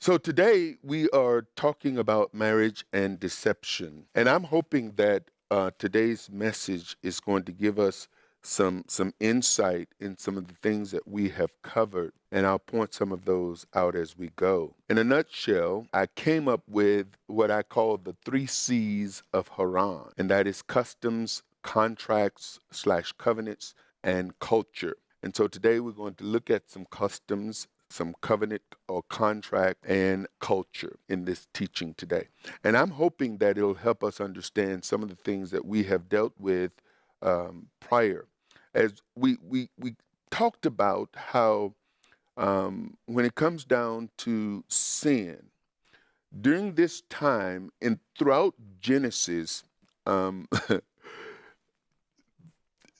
So today we are talking about marriage and deception, and I'm hoping that today's message is going to give us some insight in some of the things that we have covered, and I'll point some of those out as we go. In a nutshell, I came up with what I call the 3 C's of Haran, and that is customs, contracts slash covenants, and culture. And so today we're going to look at some customs, some covenant or contract, and culture in this teaching today. And I'm hoping that it'll help us understand some of the things that we have dealt with prior. As we talked about how when it comes down to sin, during this time and throughout Genesis, um,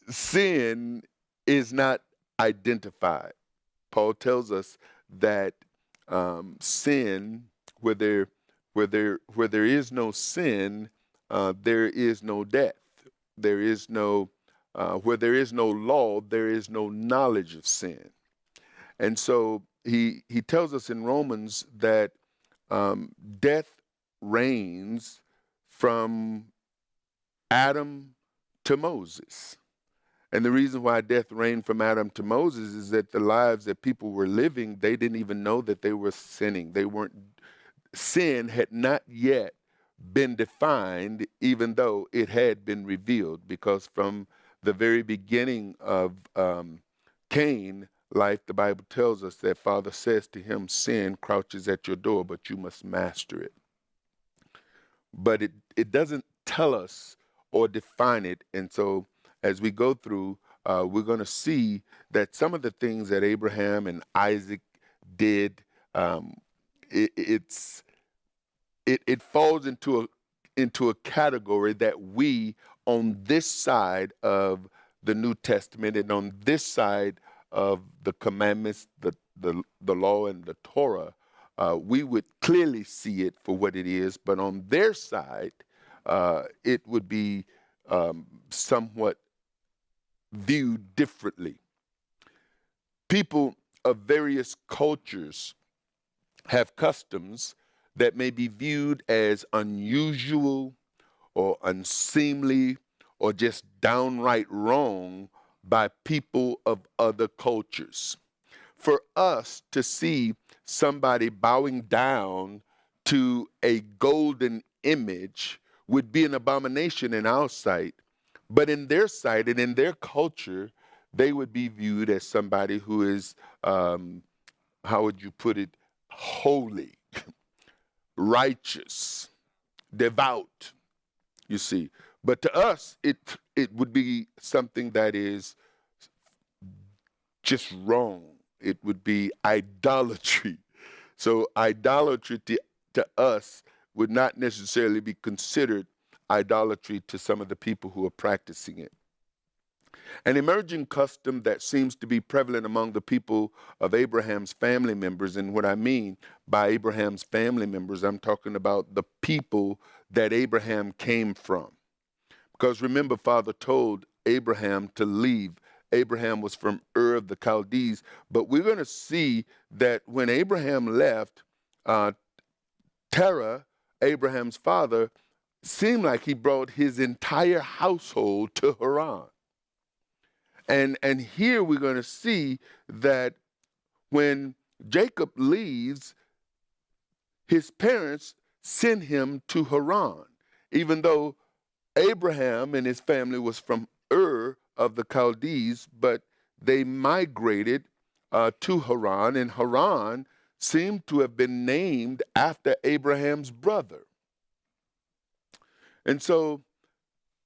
sin is not identified. Paul tells us that sin, where there is no sin, there is no death. There is no where there is no law, there is no knowledge of sin. And so he tells us in Romans that death reigns from Adam to Moses. And the reason why death reigned from Adam to Moses is that the lives that people were living, they didn't even know that they were sinning. Sin had not yet been defined, even though it had been revealed, because from the very beginning of Cain life, the Bible tells us that Father says to him, sin crouches at your door, but you must master it. But it doesn't tell us or define it. And so as we go through, we're going to see that some of the things that Abraham and Isaac did, it falls into a category that we, on this side of the New Testament and on this side of the commandments, the law and the Torah, we would clearly see it for what it is. But on their side, it would be somewhat viewed differently. People of various cultures have customs that may be viewed as unusual or unseemly or just downright wrong by people of other cultures. For us to see somebody bowing down to a golden image would be an abomination in our sight, but in their sight and in their culture, they would be viewed as somebody who is, how would you put it, holy, righteous, devout, you see. But to us, it would be something that is just wrong. It would be idolatry. So idolatry to us would not necessarily be considered idolatry to some of the people who are practicing it. An emerging custom that seems to be prevalent among the people of Abraham's family members, and what I mean by Abraham's family members, I'm talking about the people that Abraham came from. Because remember, Father told Abraham to leave. Abraham was from Ur of the Chaldees, but we're going to see that when Abraham left, Terah, Abraham's father, seemed like he brought his entire household to Haran. And here we're going to see that when Jacob leaves, his parents send him to Haran, even though Abraham and his family was from Ur of the Chaldees, but they migrated to Haran, and Haran seemed to have been named after Abraham's brother. And so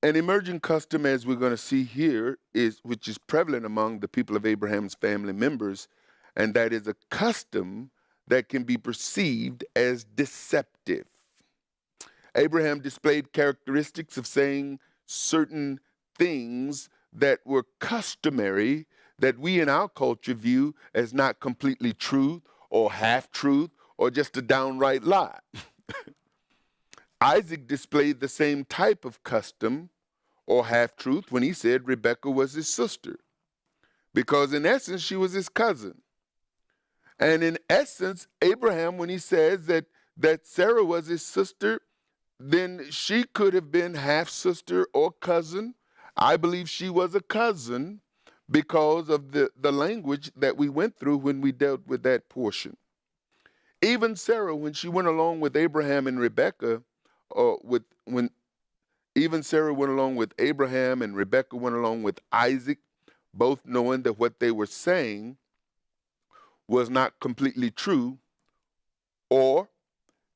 an emerging custom, as we're going to see here, which is prevalent among the people of Abraham's family members, and that is a custom that can be perceived as deceptive. Abraham displayed characteristics of saying certain things that were customary that we in our culture view as not completely true or half-truth or just a downright lie. Isaac displayed the same type of custom or half-truth when he said Rebekah was his sister, because in essence she was his cousin. And in essence, Abraham, when he says that Sarah was his sister, then she could have been half sister or cousin. I believe she was a cousin because of the language that we went through when we dealt with that portion. Even Sarah, when she went along with Abraham and Rebekah, or when even Sarah went along with Abraham and Rebekah went along with Isaac, both knowing that what they were saying was not completely true, or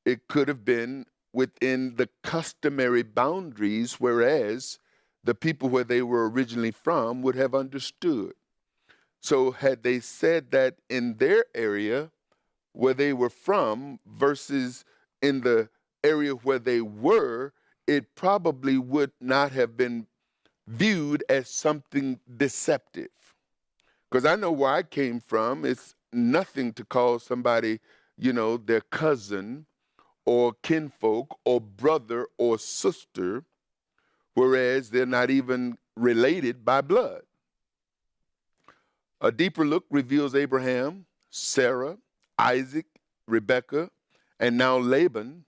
it could have been within the customary boundaries, whereas the people where they were originally from would have understood. So had they said that in their area where they were from versus in the area where they were, it probably would not have been viewed as something deceptive. Because I know where I came from, it's nothing to call somebody, their cousin or kinfolk or brother or sister, whereas they're not even related by blood. A deeper look reveals Abraham, Sarah, Isaac, Rebekah, and now Laban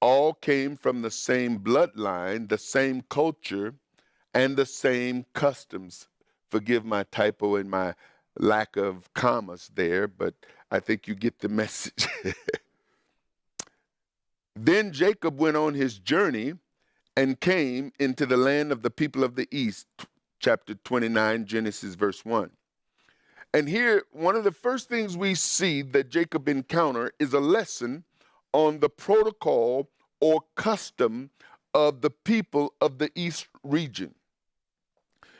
all came from the same bloodline, the same culture, and the same customs. Forgive my typo and my lack of commas there, but I think you get the message. Then Jacob went on his journey and came into the land of the people of the east, chapter 29, Genesis verse 1. And here, one of the first things we see that Jacob encountered is a lesson on the protocol or custom of the people of the east region.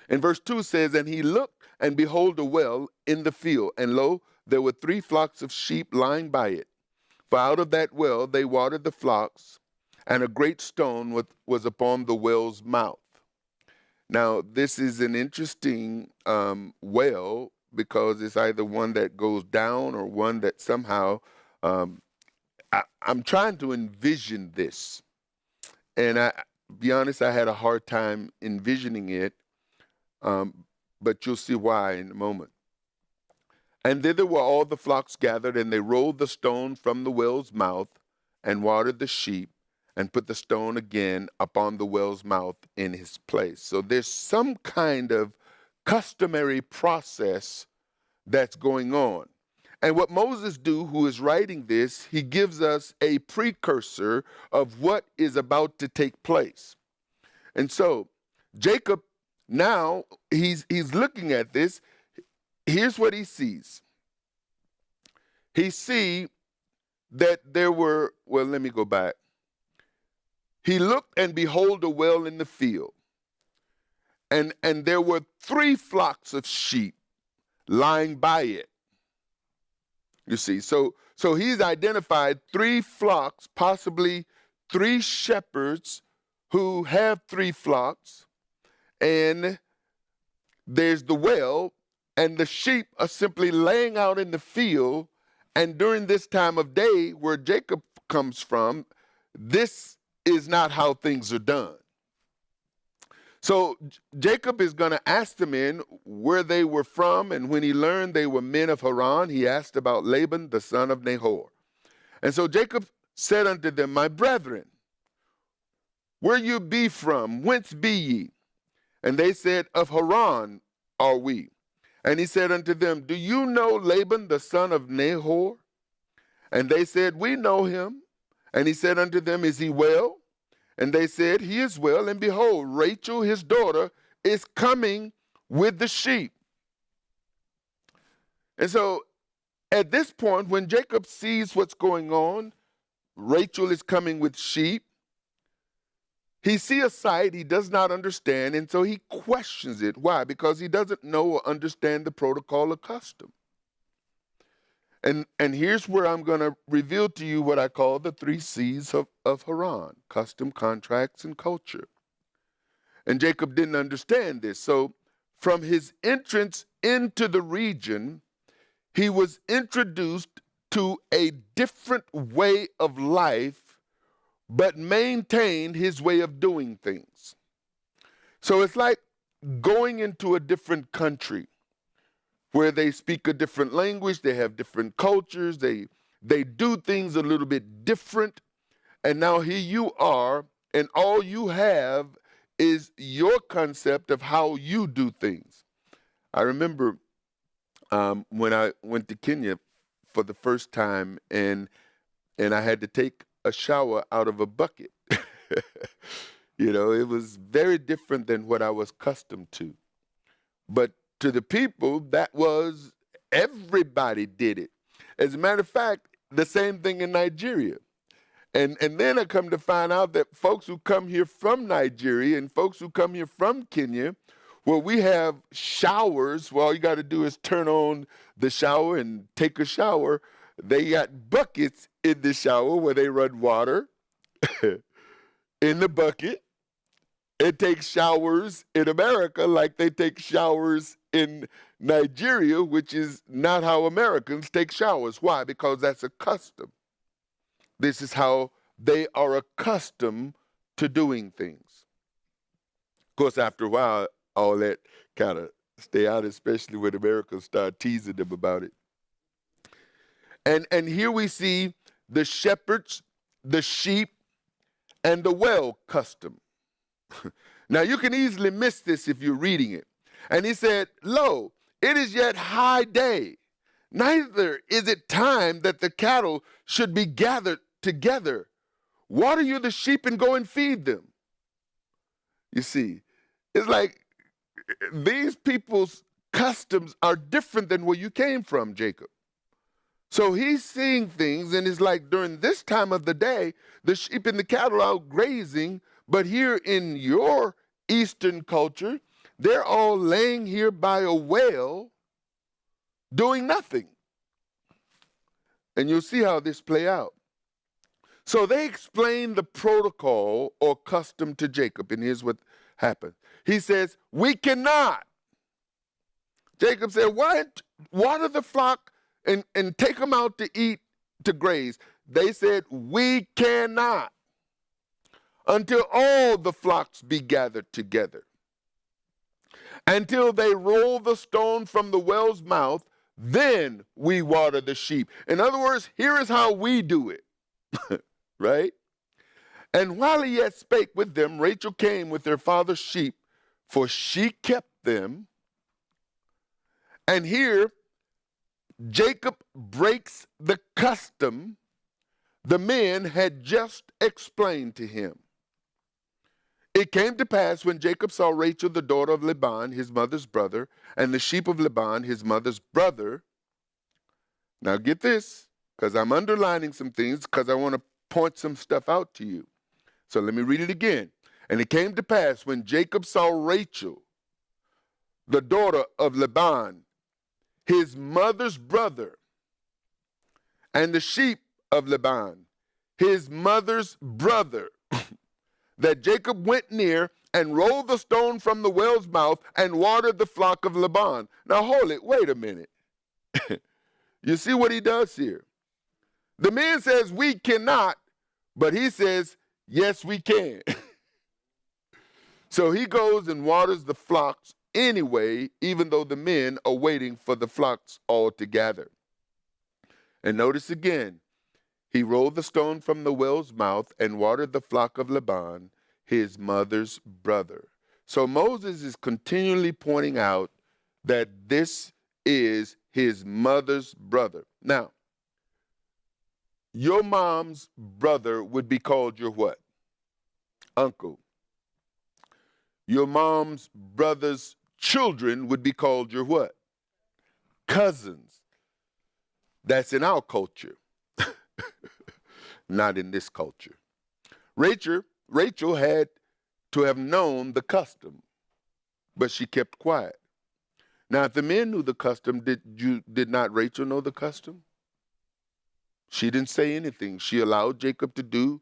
And verse 2 says, "And he looked, and behold, a well in the field, and lo, there were 3 flocks of sheep lying by it. For out of that well they watered the flocks, and a great stone was upon the well's mouth." Now, this is an interesting well, because it's either one that goes down or one that somehow, I'm trying to envision this. And be honest, I had a hard time envisioning it, but you'll see why in a moment. "And thither were all the flocks gathered, and they rolled the stone from the well's mouth, and watered the sheep, and put the stone again upon the well's mouth in his place." So there's some kind of customary process that's going on. And what Moses do, who is writing this, he gives us a precursor of what is about to take place. And so Jacob, now he's looking at this. Here's what he sees. He see that there were, well, let me go back. He looked, and behold, a well in the field. And there were 3 flocks of sheep lying by it. You see, so he's identified 3 flocks, possibly 3 shepherds who have 3 flocks, and there's the well, and the sheep are simply laying out in the field. And during this time of day where Jacob comes from, this is not how things are done. So Jacob is going to ask the men where they were from, and when he learned they were men of Haran, he asked about Laban, the son of Nahor. And so Jacob said unto them, "My brethren, where you be from? Whence be ye?" And they said, "Of Haran are we." And he said unto them, "Do you know Laban, the son of Nahor?" And they said, "We know him." And he said unto them, "Is he well?" And they said, "He is well, and behold, Rachel, his daughter, is coming with the sheep." And so at this point, when Jacob sees what's going on, Rachel is coming with sheep, he sees a sight he does not understand, and so he questions it. Why? Because he doesn't know or understand the protocol or custom. And here's where I'm going to reveal to you what I call the 3 C's of Haran: custom, contracts, and culture. And Jacob didn't understand this. So from his entrance into the region, he was introduced to a different way of life, but maintained his way of doing things. So it's like going into a different country where they speak a different language, they have different cultures, they do things a little bit different. And now here you are, and all you have is your concept of how you do things. I remember when I went to Kenya for the first time, and I had to take a shower out of a bucket. It was very different than what I was accustomed to. But to the people, that was, everybody did it. As a matter of fact, the same thing in Nigeria. And then I come to find out that folks who come here from Nigeria and folks who come here from Kenya, well, we have showers. Well, all you got to do is turn on the shower and take a shower. They got buckets in the shower where they run water in the bucket. It takes showers in America like they take showers in Nigeria, which is not how Americans take showers. Why? Because that's a custom. This is how they are accustomed to doing things. Of course, after a while, all that kind of stay out, especially when Americans start teasing them about it. And here we see the shepherds, the sheep, and the well custom. Now, you can easily miss this if you're reading it. And he said, "Lo, it is yet high day. Neither is it time that the cattle should be gathered together. Water you the sheep and go and feed them." You see, it's like these people's customs are different than where you came from, Jacob. So he's seeing things, and it's like during this time of the day, the sheep and the cattle are out grazing, but here in your Eastern culture, they're all laying here by a well doing nothing. And you'll see how this play out. So they explain the protocol or custom to Jacob, and here's what happened. He says, "We cannot." Jacob said, "Why water the flock and take them out to eat, to graze?" They said, "We cannot until all the flocks be gathered together. Until they roll the stone from the well's mouth, then we water the sheep." In other words, here is how we do it. Right? "And while he yet spake with them, Rachel came with her father's sheep, for she kept them." And here, Jacob breaks the custom the men had just explained to him. "It came to pass when Jacob saw Rachel, the daughter of Laban, his mother's brother, and the sheep of Laban, his mother's brother." Now get this, because I'm underlining some things, because I want to point some stuff out to you. So let me read it again. "And it came to pass when Jacob saw Rachel, the daughter of Laban, his mother's brother, and the sheep of Laban, his mother's brother, that Jacob went near and rolled the stone from the well's mouth and watered the flock of Laban." Now hold it, wait a minute. You see what he does here? The man says, "We cannot," but he says, "Yes, we can." So he goes and waters the flocks anyway, even though the men are waiting for the flocks all to gather. And notice again, he rolled the stone from the well's mouth and watered the flock of Laban, his mother's brother. So Moses is continually pointing out that this is his mother's brother. Now, your mom's brother would be called your what? Uncle. Your mom's brother's children would be called your what? Cousins. That's in our culture. Not in this culture. Rachel had to have known the custom, but she kept quiet. Now, if the men knew the custom, did not Rachel know the custom? She didn't say anything. She allowed Jacob to do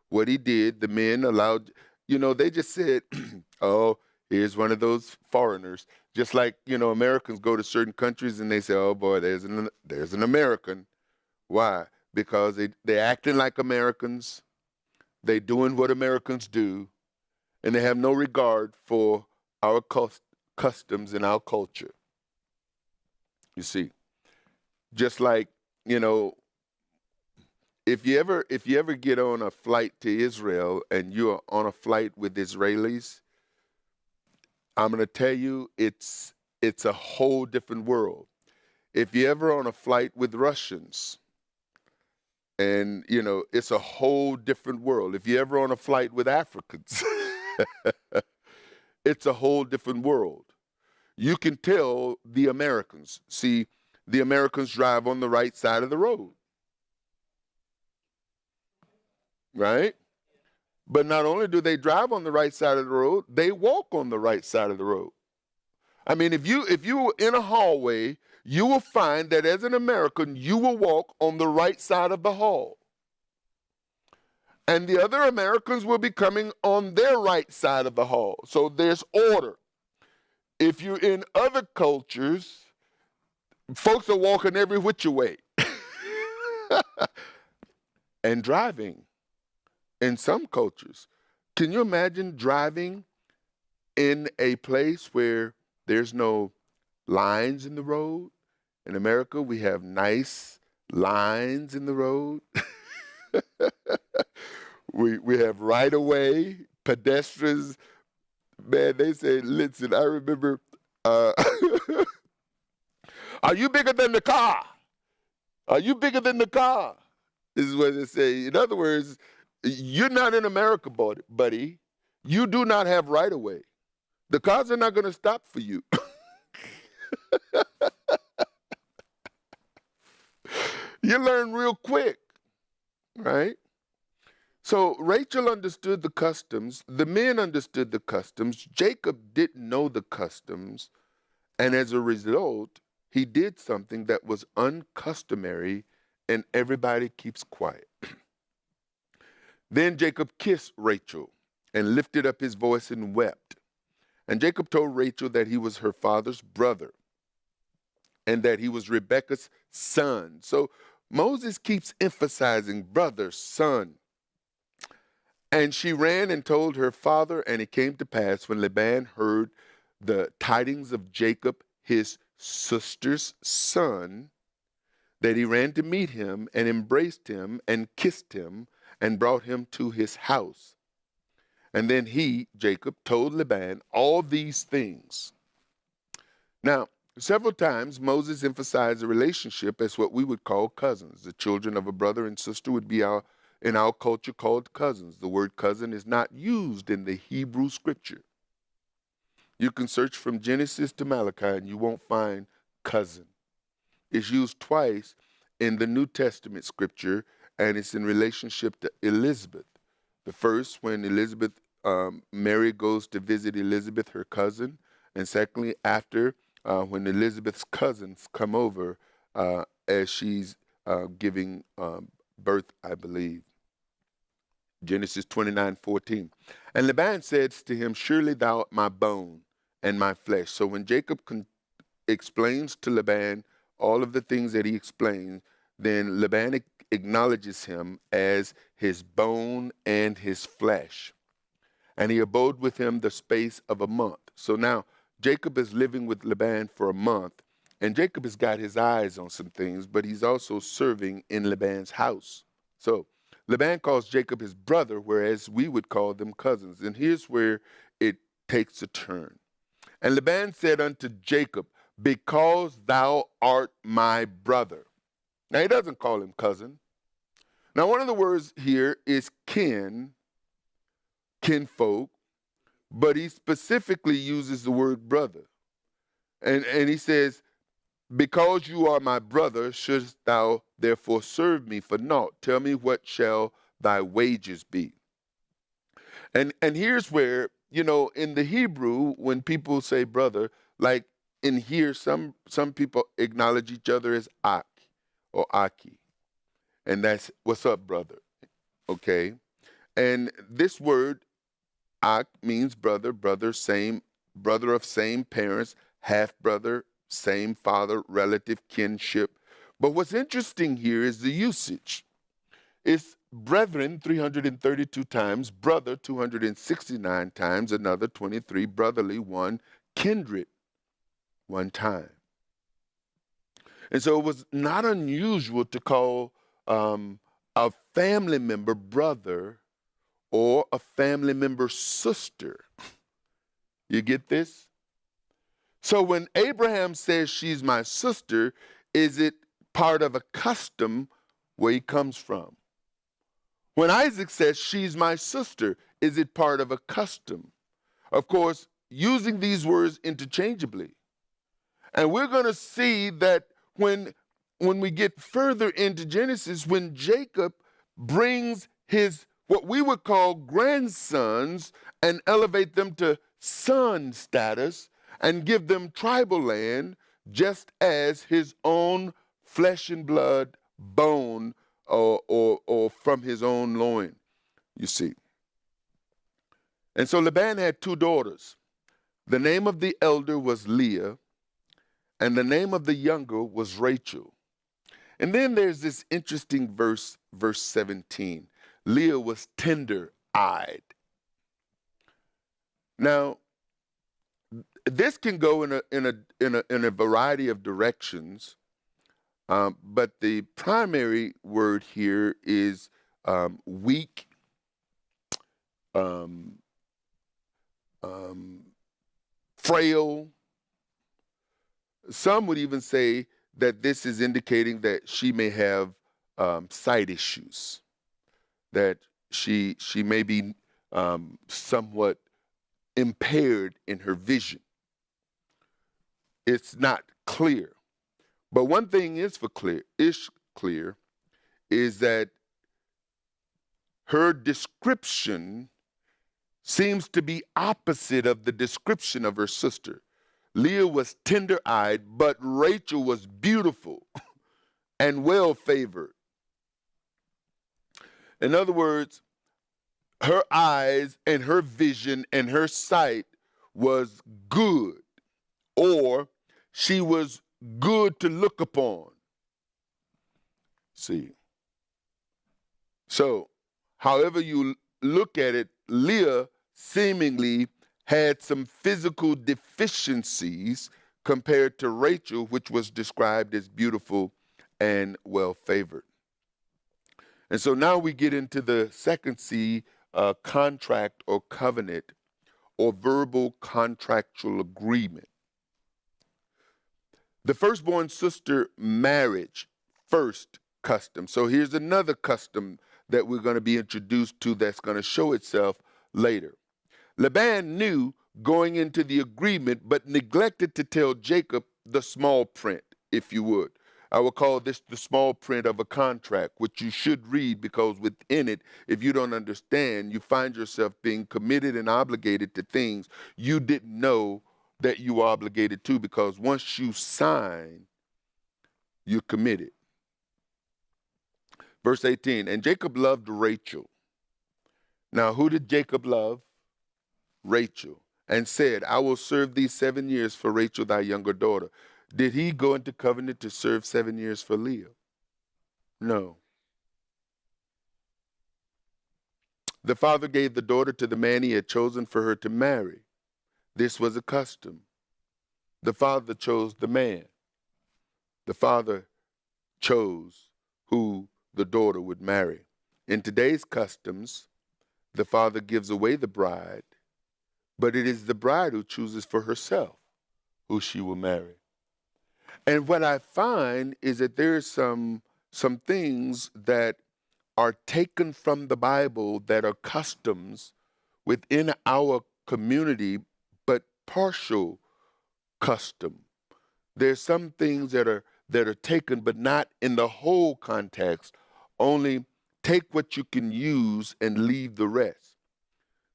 what he did. The men allowed, they just said, "Oh, here's one of those foreigners." Just like, Americans go to certain countries and they say, "Oh boy, there's an American." Why? Because they're acting like Americans. They're doing what Americans do. And they have no regard for our customs and our culture. You see, just like, you know, if you ever get on a flight to Israel and you're on a flight with Israelis, I'm going to tell you it's a whole different world. If you're ever on a flight with Russians, and it's a whole different world. If you're ever on a flight with Africans, it's a whole different world. You can tell the Americans. See, the Americans drive on the right side of the road, right? But not only do they drive on the right side of the road, they walk on the right side of the road. I mean, if you were in a hallway, you will find that as an American, you will walk on the right side of the hall. And the other Americans will be coming on their right side of the hall. So there's order. If you're in other cultures, folks are walking every which way and driving in some cultures. Can you imagine driving in a place where there's no lines in the road? In America, we have nice lines in the road. We have right of way, pedestrians. Man, they say, listen, I remember, are you bigger than the car? Are you bigger than the car? This is what they say. In other words, you're not in America, buddy. You do not have right of way. The cars are not going to stop for you. You learn real quick, right? So Rachel understood the customs. The men understood the customs. Jacob didn't know the customs. And as a result, he did something that was uncustomary, and everybody keeps quiet. Then Jacob kissed Rachel and lifted up his voice and wept. And Jacob told Rachel that he was her father's brother and that he was Rebekah's son. So Moses keeps emphasizing brother, son. And she ran and told her father, and it came to pass when Laban heard the tidings of Jacob, his sister's son, that he ran to meet him and embraced him and kissed him and brought him to his house. And then he, Jacob, told Laban all these things. Now, several times Moses emphasized a relationship as what we would call cousins. The children of a brother and sister would be in our culture called cousins. The word cousin is not used in the Hebrew scripture. You can search from Genesis to Malachi and you won't find cousin. It's used twice in the New Testament scripture, and it's in relationship to Elizabeth. The first, when Mary goes to visit Elizabeth, her cousin, and secondly, after when Elizabeth's cousins come over as she's giving birth, I believe. Genesis 29:14. And Laban says to him, surely thou art my bone and my flesh. So when Jacob explains to Laban all of the things that he explains, then Laban acknowledges him as his bone and his flesh. And he abode with him the space of a month. So now Jacob is living with Laban for a month, and Jacob has got his eyes on some things, but he's also serving in Laban's house. So Laban calls Jacob his brother, whereas we would call them cousins. And here's where it takes a turn. And Laban said unto Jacob, because thou art my brother. Now, he doesn't call him cousin. Now, one of the words here is kinfolk, but he specifically uses the word brother. And he says, because you are my brother, shouldst thou therefore serve me for naught? Tell me, what shall thy wages be? And here's where, in the Hebrew, when people say brother, like in here, some people acknowledge each other as ak or aki. And that's, what's up, brother? Okay? And this word, ak, means brother of same parents, half-brother, same father, relative, kinship. But what's interesting here is the usage. It's brethren 332 times, brother 269 times, another 23, brotherly 1, kindred 1 time. And so it was not unusual to call a family member brother or a family member sister. You get this? So when Abraham says she's my sister, is it part of a custom where he comes from? When Isaac says she's my sister, is it part of a custom? Of course, using these words interchangeably. And we're going to see that when we get further into Genesis, when Jacob brings his, what we would call grandsons, and elevate them to son status and give them tribal land, just as his own flesh and blood, bone, or from his own loin, you see. And so Laban had two daughters. The name of the elder was Leah, and the name of the younger was Rachel. And then there's this interesting verse 17. Leah was tender-eyed. Now, this can go in a variety of directions, but the primary word here is weak, frail. Some would even say that this is indicating that she may have sight issues, that she may be somewhat impaired in her vision. It's not clear. But one thing is clear is that her description seems to be opposite of the description of her sister. Leah was tender-eyed, but Rachel was beautiful and well-favored. In other words, her eyes and her vision and her sight was good, or she was good to look upon. See. So, however you look at it, Leah seemingly had some physical deficiencies compared to Rachel, which was described as beautiful and well-favored. And so now we get into the second C, contract or covenant or verbal contractual agreement. The firstborn sister marriage, first custom. So here's another custom that we're going to be introduced to that's going to show itself later. Laban knew going into the agreement, but neglected to tell Jacob the small print, if you would. I will call this the small print of a contract, which you should read, because within it, if you don't understand, you find yourself being committed and obligated to things you didn't know that you were obligated to, because once you sign, you're committed. Verse 18, and Jacob loved Rachel. Now, who did Jacob love? Rachel. And said, I will serve thee 7 years for Rachel, thy younger daughter. Did he go into covenant to serve 7 years for Leah? No. The father gave the daughter to the man he had chosen for her to marry. This was a custom. The father chose the man. The father chose who the daughter would marry. In today's customs, the father gives away the bride, but it is the bride who chooses for herself who she will marry. And what I find is that there's some things that are taken from the Bible that are customs within our community, but partial custom. There's some things that are taken, but not in the whole context. Only take what you can use and leave the rest.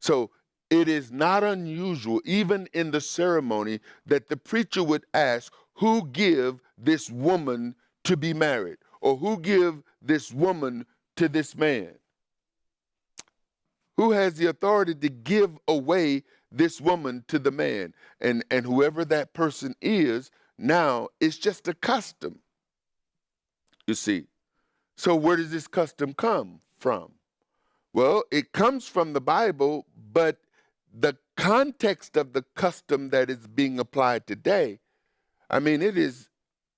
So it is not unusual, even in the ceremony, that the preacher would ask, who give this woman to be married? Or who give this woman to this man? Who has the authority to give away this woman to the man? And whoever that person is, now it's just a custom, you see. So where does this custom come from? Well, it comes from the Bible, but the context of the custom that is being applied today, I mean, it is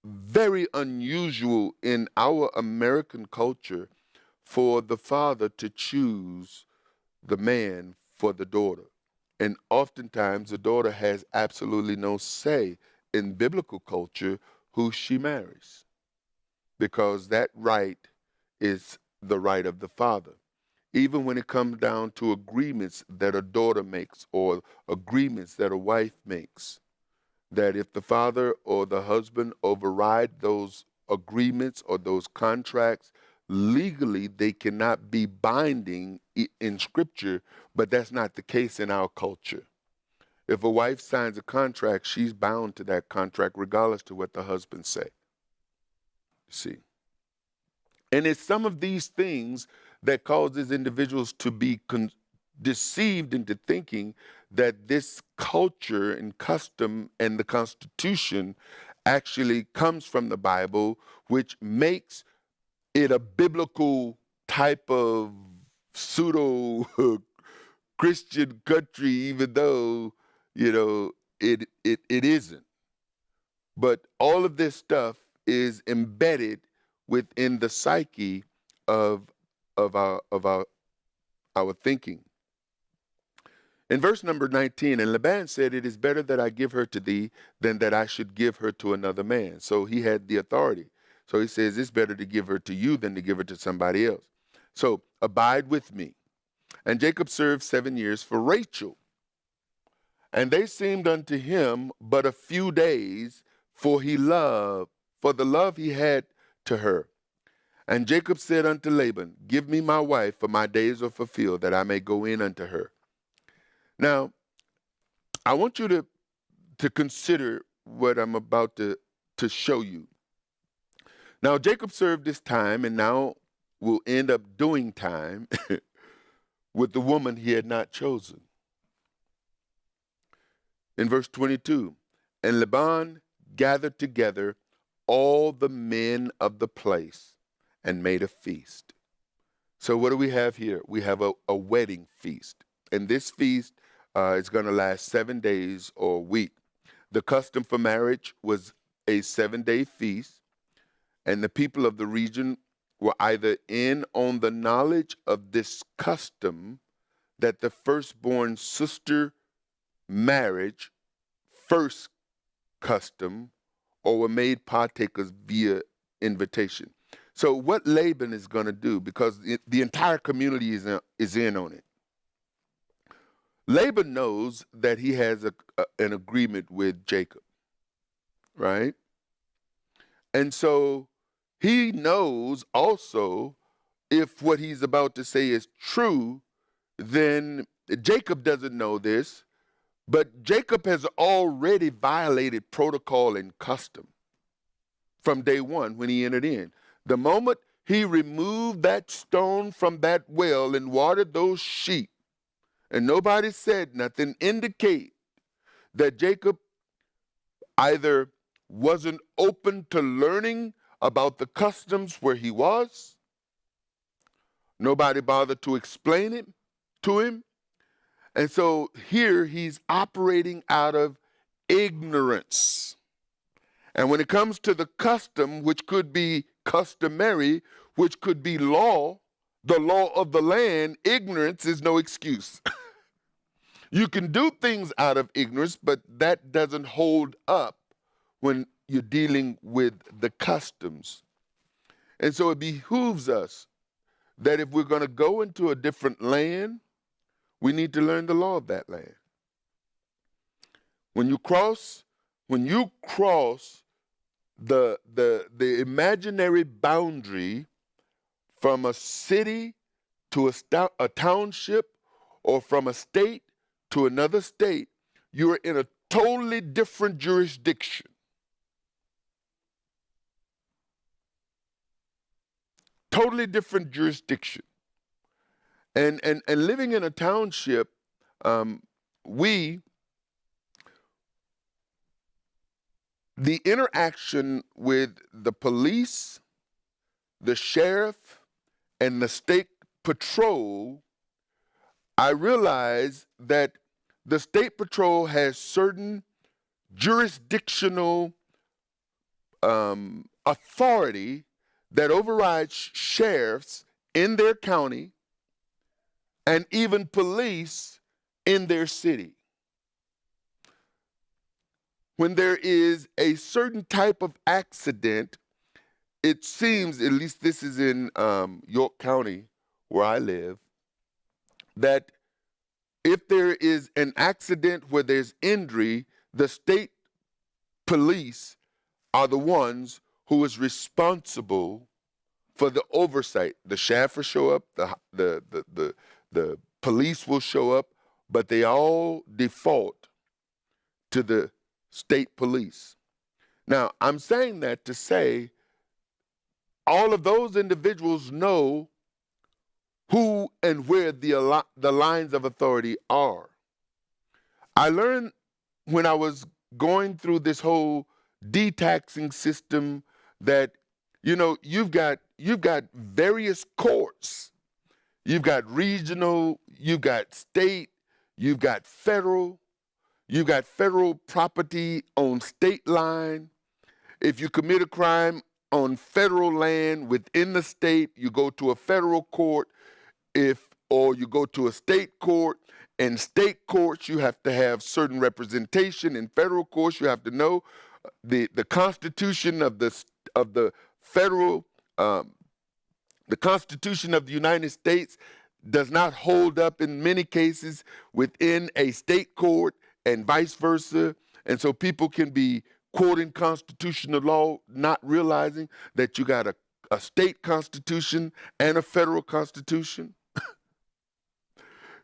very unusual in our American culture for the father to choose the man for the daughter. And oftentimes the daughter has absolutely no say in biblical culture who she marries, because that right is the right of the father. Even when it comes down to agreements that a daughter makes or agreements that a wife makes, that if the father or the husband override those agreements or those contracts, legally they cannot be binding in scripture, but that's not the case in our culture. If a wife signs a contract, she's bound to that contract regardless to what the husband say. See? And it's some of these things that causes individuals to be deceived into thinking that this culture and custom and the Constitution actually comes from the Bible, which makes it a biblical type of pseudo Christian country, even though, it isn't. But all of this stuff is embedded within the psyche of our thinking. In verse number 19, and Laban said, "It is better that I give her to thee than that I should give her to another man." So he had the authority. So he says, it's better to give her to you than to give her to somebody else. So abide with me. And Jacob served 7 years for Rachel. And they seemed unto him but a few days, for the love he had to her. And Jacob said unto Laban, "Give me my wife, for my days are fulfilled, that I may go in unto her." Now, I want you to consider what I'm about to show you. Now, Jacob served this time and now will end up doing time with the woman he had not chosen. In verse 22, and Laban gathered together all the men of the place and made a feast. So what do we have here? We have a wedding feast. And this feast is going to last 7 days or a week. The custom for marriage was a 7-day feast, and the people of the region were either in on the knowledge of this custom that the firstborn sister marriage, first custom, or were made partakers via invitation. So what Laban is going to do, because the entire community is in on it. Laban knows that he has an agreement with Jacob, right? And so he knows also if what he's about to say is true, then Jacob doesn't know this, but Jacob has already violated protocol and custom from day one when he entered in. The moment he removed that stone from that well and watered those sheep, and nobody said nothing, indicate that Jacob either wasn't open to learning about the customs where he was, nobody bothered to explain it to him, and so here he's operating out of ignorance. And when it comes to the custom, which could be customary, which could be law, the law of the land, ignorance is no excuse. You can do things out of ignorance, but that doesn't hold up when you're dealing with the customs. And so it behooves us that if we're going to go into a different land, we need to learn the law of that land. When you cross the imaginary boundary from a city to a township, or from a state to another state, you are in a totally different jurisdiction. Totally different jurisdiction. And living in a township, the interaction with the police, the sheriff, and the state patrol, I realize that the state patrol has certain jurisdictional authority that overrides sheriffs in their county and even police in their city. When there is a certain type of accident, it seems, at least this is in York County where I live, that if there is an accident where there's injury, the state police are the ones who is responsible for the oversight. The sheriff will show up, the police will show up, but they all default to the state police. Now, I'm saying that to say all of those individuals know who and where the lines of authority are. I learned when I was going through this whole detaxing system that, you know, you've got various courts. You've got regional, you've got state, you've got federal property on state line. If you commit a crime on federal land within the state, you go to a federal court. Or you go to a state court. In state courts, you have to have certain representation. In federal courts, you have to know the Constitution of the federal, the Constitution of the United States does not hold up in many cases within a state court and vice versa. And so people can be quoting constitutional law, not realizing that you got a state constitution and a federal constitution.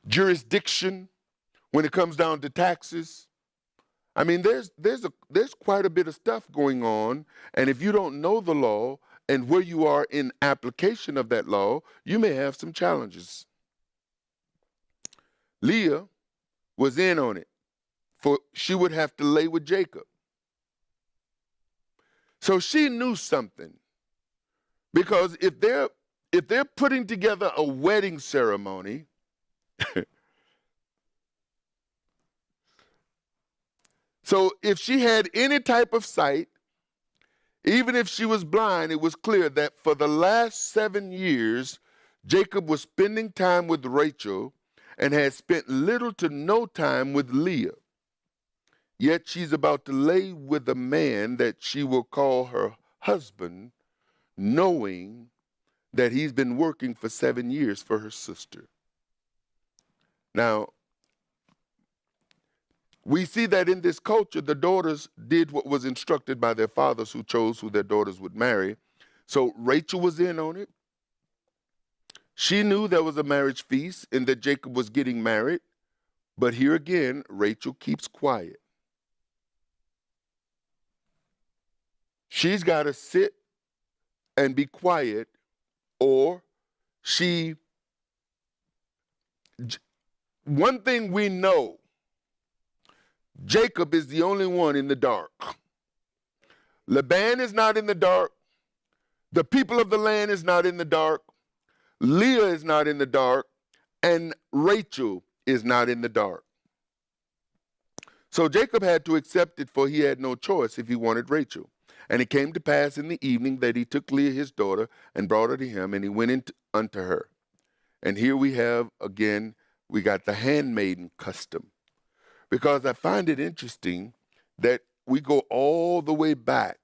Jurisdiction when it comes down to taxes. I mean, there's quite a bit of stuff going on, and if you don't know the law and where you are in application of that law, you may have some challenges. Leah was in on it, for she would have to lay with Jacob. So she knew something, because if they're putting together a wedding ceremony, so if she had any type of sight, even if she was blind, it was clear that for the last 7 years, Jacob was spending time with Rachel and had spent little to no time with Leah. Yet she's about to lay with a man that she will call her husband, knowing that he's been working for 7 years for her sister. Now, we see that in this culture, the daughters did what was instructed by their fathers, who chose who their daughters would marry. So Rachel was in on it. She knew there was a marriage feast and that Jacob was getting married. But here again, Rachel keeps quiet. She's got to sit and be quiet, or one thing we know, Jacob is the only one in the dark. Laban is not in the dark. The people of the land is not in the dark. Leah is not in the dark. And Rachel is not in the dark. So Jacob had to accept it, for he had no choice if he wanted Rachel. And it came to pass in the evening that he took Leah his daughter and brought her to him, and he went unto her. And here we have, again, we got the handmaiden custom. Because I find it interesting that we go all the way back.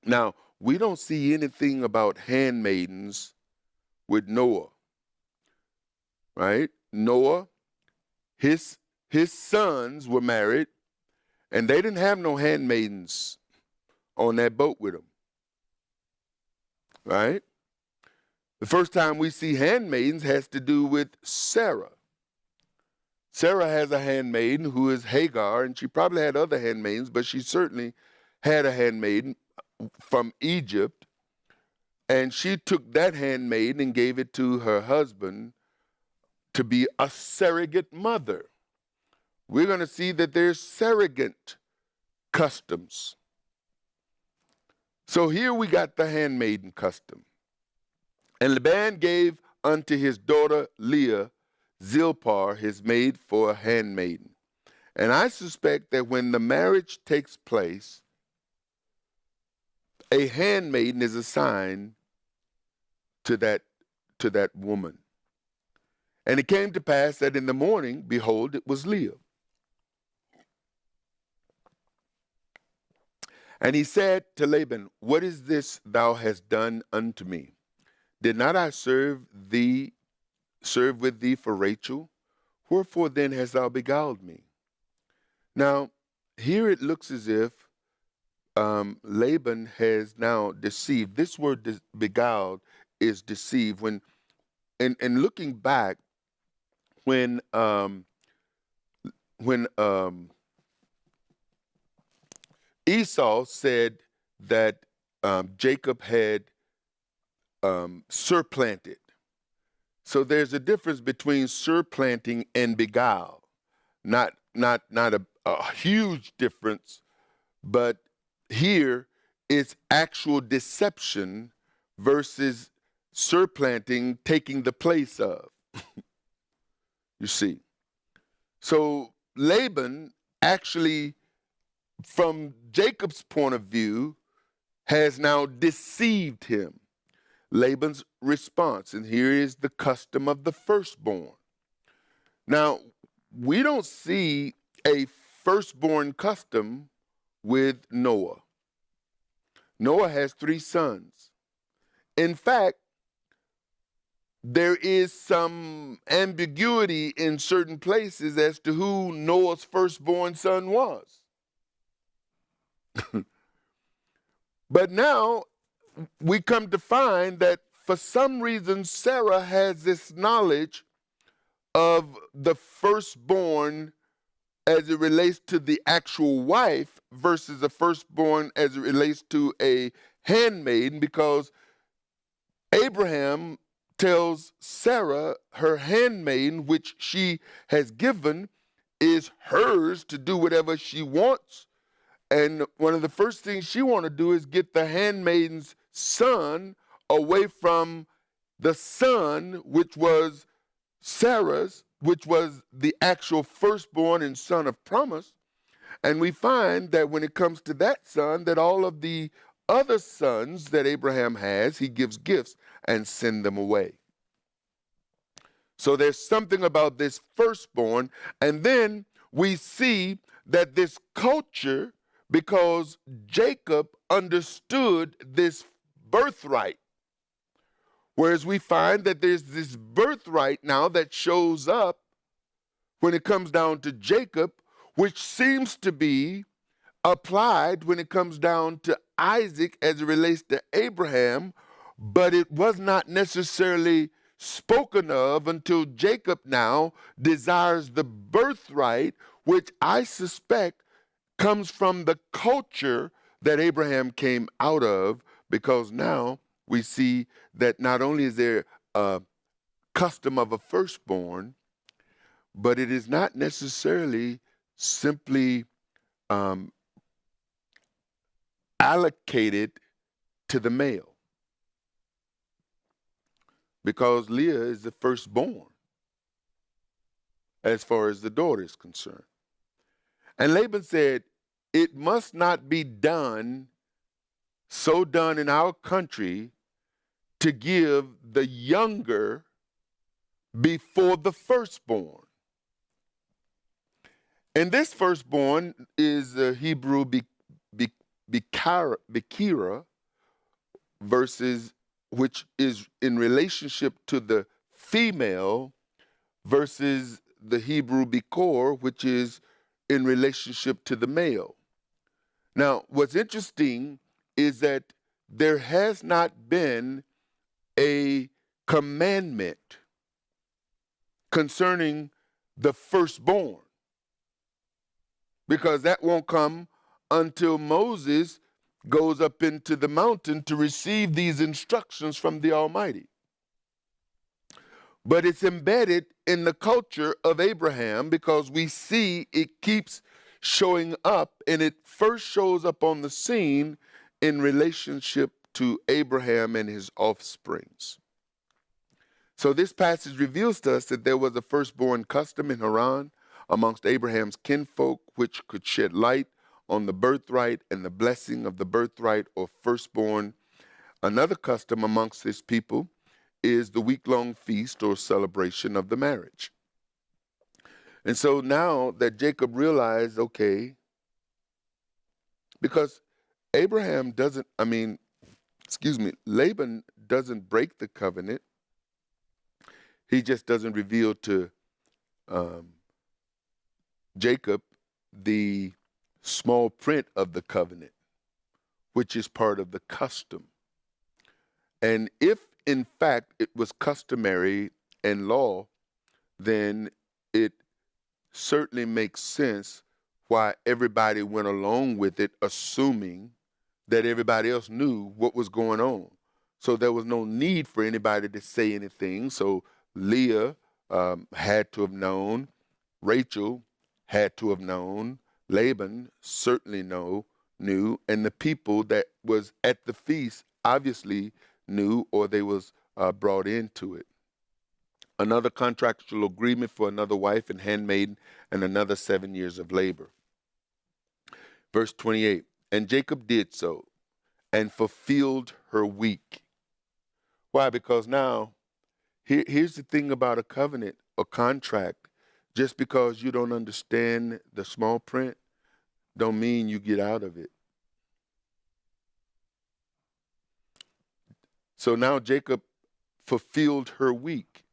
Now, we don't see anything about handmaidens with Noah, right? Noah, his sons were married, and they didn't have no handmaidens on that boat with them, right? The first time we see handmaidens has to do with Sarah. Sarah has a handmaiden who is Hagar, and she probably had other handmaidens, but she certainly had a handmaiden from Egypt, and she took that handmaiden and gave it to her husband to be a surrogate mother. We're going to see that there's surrogate customs. So here we got the handmaiden custom. And Laban gave unto his daughter Leah Zilpah, his maid, for a handmaiden. And I suspect that when the marriage takes place, a handmaiden is assigned to that woman. And it came to pass that in the morning, behold, it was Leah. And he said to Laban, what is this thou hast done unto me? Did not I serve with thee for Rachel? Wherefore then hast thou beguiled me? Now, here it looks as if Laban has now deceived. This word beguiled is deceived. When and looking back, when Esau said that Jacob had surplanted. So there's a difference between surplanting and beguile. Not a huge difference, but here it's actual deception versus surplanting, taking the place of. You see. So Laban actually, from Jacob's point of view, has now deceived him. Laban's response, and here is the custom of the firstborn. Now, we don't see a firstborn custom with Noah. Noah has 3 sons. In fact, there is some ambiguity in certain places as to who Noah's firstborn son was. But now we come to find that for some reason Sarah has this knowledge of the firstborn as it relates to the actual wife versus the firstborn as it relates to a handmaiden, because Abraham tells Sarah her handmaiden, which she has given, is hers to do whatever she wants. And one of the first things she want to do is get the handmaiden's son away from the son, which was Sarah's, which was the actual firstborn and son of promise. And we find that when it comes to that son, that all of the other sons that Abraham has, he gives gifts and send them away. So there's something about this firstborn. And then we see that this culture, because Jacob understood this birthright, whereas we find that there's this birthright now that shows up when it comes down to Jacob, which seems to be applied when it comes down to Isaac as it relates to Abraham, but it was not necessarily spoken of until Jacob now desires the birthright, which I suspect comes from the culture that Abraham came out of, because now we see that not only is there a custom of a firstborn, but it is not necessarily simply allocated to the male, because Leah is the firstborn as far as the daughter is concerned. And Laban said, it must not be done in our country to give the younger before the firstborn. And this firstborn is the Hebrew bikira, versus, which is in relationship to the female, versus the Hebrew bikor, which is in relationship to the male. Now, what's interesting is that there has not been a commandment concerning the firstborn, because that won't come until Moses goes up into the mountain to receive these instructions from the Almighty. But it's embedded in the culture of Abraham, because we see it keeps showing up, and it first shows up on the scene in relationship to Abraham and his offsprings. So this passage reveals to us that there was a firstborn custom in Haran amongst Abraham's kinfolk, which could shed light on the birthright and the blessing of the birthright or firstborn. Another custom amongst his people is the week-long feast or celebration of the marriage. And so now that Jacob realized, okay, because Laban doesn't break the covenant. He just doesn't reveal to Jacob the small print of the covenant, which is part of the custom. And if, in fact, it was customary and law, then it certainly makes sense why everybody went along with it, assuming that everybody else knew what was going on. So there was no need for anybody to say anything. So Leah had to have known. Rachel had to have known. Laban certainly knew. And the people that was at the feast obviously knew, or they was brought into it. Another contractual agreement for another wife and handmaiden, and another 7 years of labor. Verse 28, and Jacob did so and fulfilled her week. Why? Because now, here's the thing about a covenant, a contract. Just because you don't understand the small print, don't mean you get out of it. So now Jacob fulfilled her week.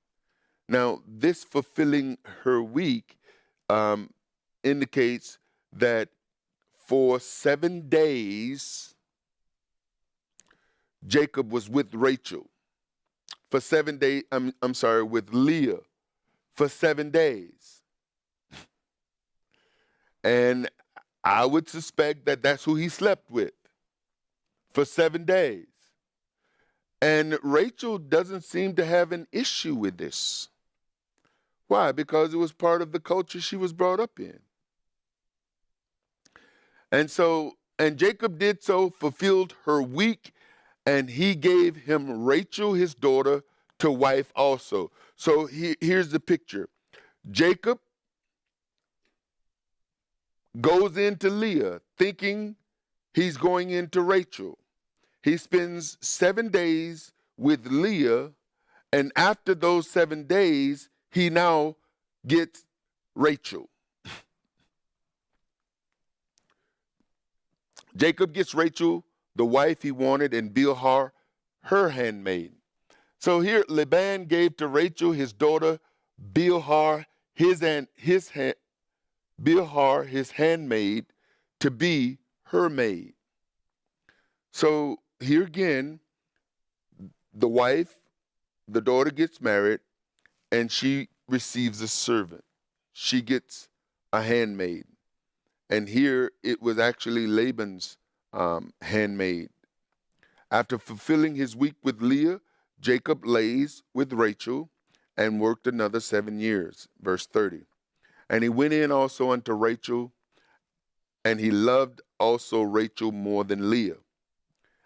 Now, this fulfilling her week indicates that for 7 days, Jacob was with Rachel. For 7 days, with Leah for 7 days. And I would suspect that that's who he slept with for 7 days. And Rachel doesn't seem to have an issue with this. Why? Because it was part of the culture she was brought up in. And Jacob did so, fulfilled her week, and he gave him Rachel, his daughter, to wife also. So here's the picture. Jacob goes into Leah thinking he's going into Rachel. He spends 7 days with Leah, and after those 7 days, he now gets Rachel. Jacob gets Rachel, the wife he wanted, and Bilhah, her handmaid. So here, Laban gave to Rachel his daughter, Bilhah, his handmaid, to be her maid. So here again, the wife, the daughter gets married, and she receives a servant. She gets a handmaid. And here it was actually Laban's handmaid. After fulfilling his week with Leah, Jacob lays with Rachel and worked another 7 years. Verse 30. And he went in also unto Rachel, and he loved also Rachel more than Leah,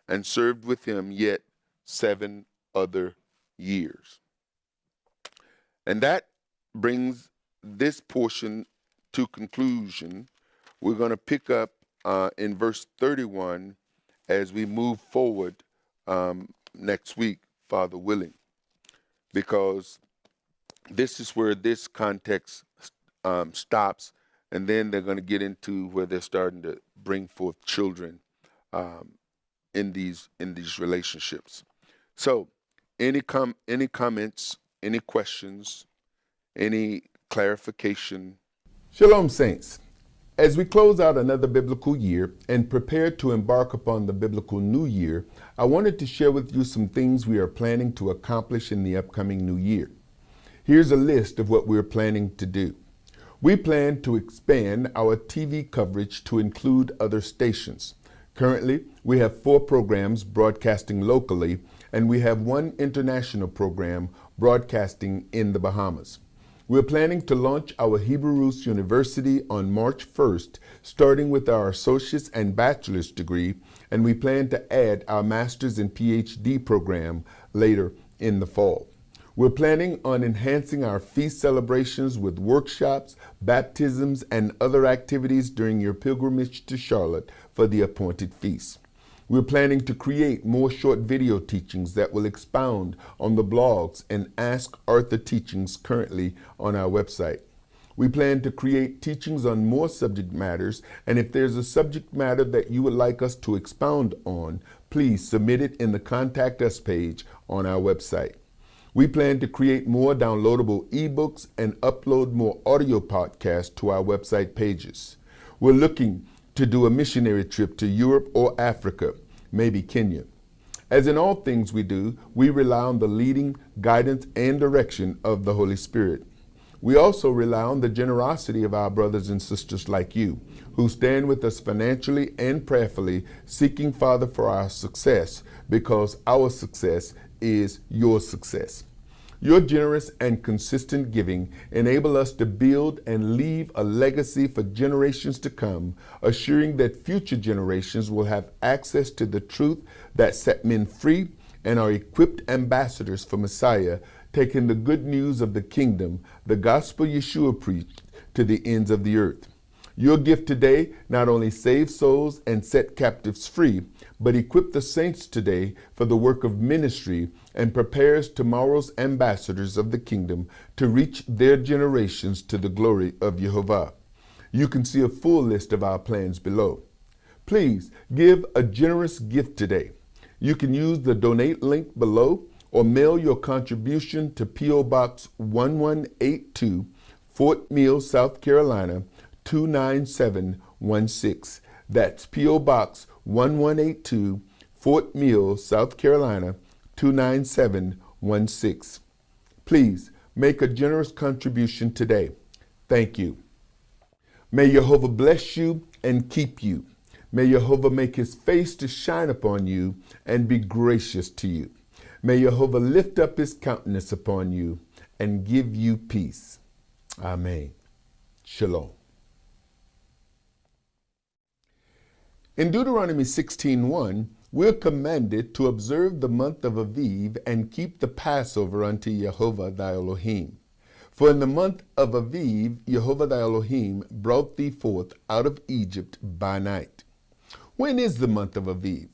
and served with him yet 7 other years. And that brings this portion to conclusion. We're going to pick up in verse 31 as we move forward next week, Father willing, because this is where this context stops, and then they're going to get into where they're starting to bring forth children in these relationships. So, any comments, any questions, any clarification? Shalom, saints. As we close out another biblical year and prepare to embark upon the biblical new year, I wanted to share with you some things we are planning to accomplish in the upcoming new year. Here's a list of what we're planning to do. We plan to expand our TV coverage to include other stations. Currently, we have 4 programs broadcasting locally, and we have 1 international program broadcasting in the Bahamas. We're planning to launch our Hebrew Roots University on March 1st, starting with our associate's and bachelor's degree, and we plan to add our master's and PhD program later in the fall. We're planning on enhancing our feast celebrations with workshops, baptisms, and other activities during your pilgrimage to Charlotte for the appointed feast. We're planning to create more short video teachings that will expound on the blogs and Ask Arthur teachings currently on our website. We plan to create teachings on more subject matters, and if there's a subject matter that you would like us to expound on, please submit it in the Contact Us page on our website. We plan to create more downloadable ebooks and upload more audio podcasts to our website pages. We're looking to do a missionary trip to Europe or Africa, maybe Kenya. As in all things we do, we rely on the leading, guidance, and direction of the Holy Spirit. We also rely on the generosity of our brothers and sisters like you, who stand with us financially and prayerfully, seeking, Father, for our success, because our success is your success. Your generous and consistent giving enable us to build and leave a legacy for generations to come, assuring that future generations will have access to the truth that set men free and are equipped ambassadors for Messiah, taking the good news of the kingdom, the gospel Yeshua preached, to the ends of the earth. Your gift today not only saves souls and set captives free, but equip the saints today for the work of ministry and prepares tomorrow's ambassadors of the kingdom to reach their generations to the glory of Jehovah. You can see a full list of our plans below. Please give a generous gift today. You can use the donate link below or mail your contribution to P.O. Box 1182, Fort Mill, South Carolina, 29716. That's P.O. Box 1182, Fort Mill, South Carolina, 29716. Please make a generous contribution today. Thank you. May Jehovah bless you and keep you. May Jehovah make his face to shine upon you and be gracious to you. May Jehovah lift up his countenance upon you and give you peace. Amen. Shalom. In Deuteronomy 16:1, we're commanded to observe the month of Aviv and keep the Passover unto Jehovah thy Elohim. For in the month of Aviv, Jehovah thy Elohim brought thee forth out of Egypt by night. When is the month of Aviv?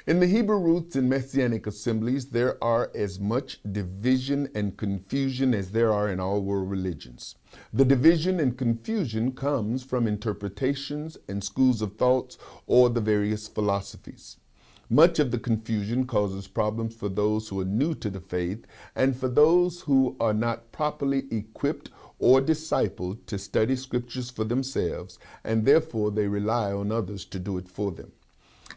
In the Hebrew roots and Messianic assemblies, there are as much division and confusion as there are in all world religions. The division and confusion comes from interpretations and schools of thoughts or the various philosophies. Much of the confusion causes problems for those who are new to the faith and for those who are not properly equipped or discipled to study scriptures for themselves, and therefore they rely on others to do it for them.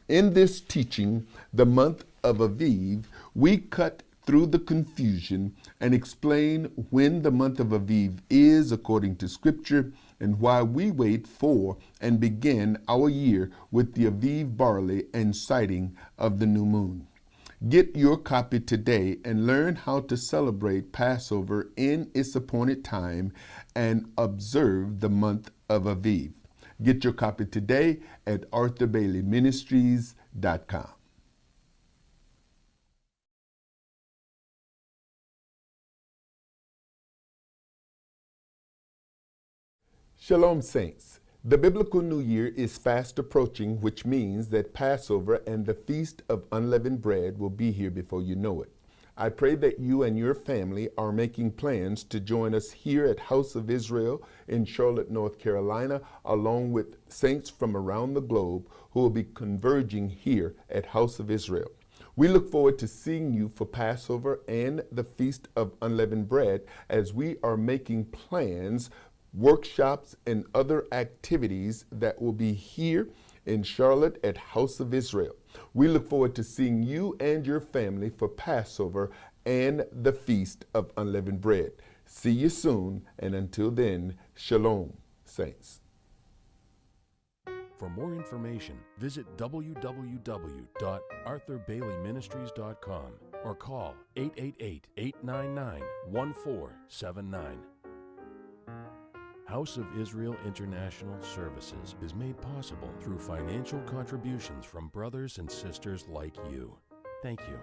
In this teaching, the month of Aviv, we cut through the confusion and explain when the month of Aviv is according to Scripture and why we wait for and begin our year with the Aviv barley and sighting of the new moon. Get your copy today and learn how to celebrate Passover in its appointed time and observe the month of Aviv. Get your copy today at ArthurBaileyMinistries.com. Shalom, saints. The biblical New Year is fast approaching, which means that Passover and the Feast of Unleavened Bread will be here before you know it. I pray that you and your family are making plans to join us here at House of Israel in Charlotte, North Carolina, along with saints from around the globe who will be converging here at House of Israel. We look forward to seeing you for Passover and the Feast of Unleavened Bread as we are making plans, workshops, and other activities that will be here in Charlotte at House of Israel. We look forward to seeing you and your family for Passover and the Feast of Unleavened Bread. See you soon, and until then, shalom, saints. For more information, visit www.arthurbaileyministries.com or call 888-899-1479. House of Israel International Services is made possible through financial contributions from brothers and sisters like you. Thank you.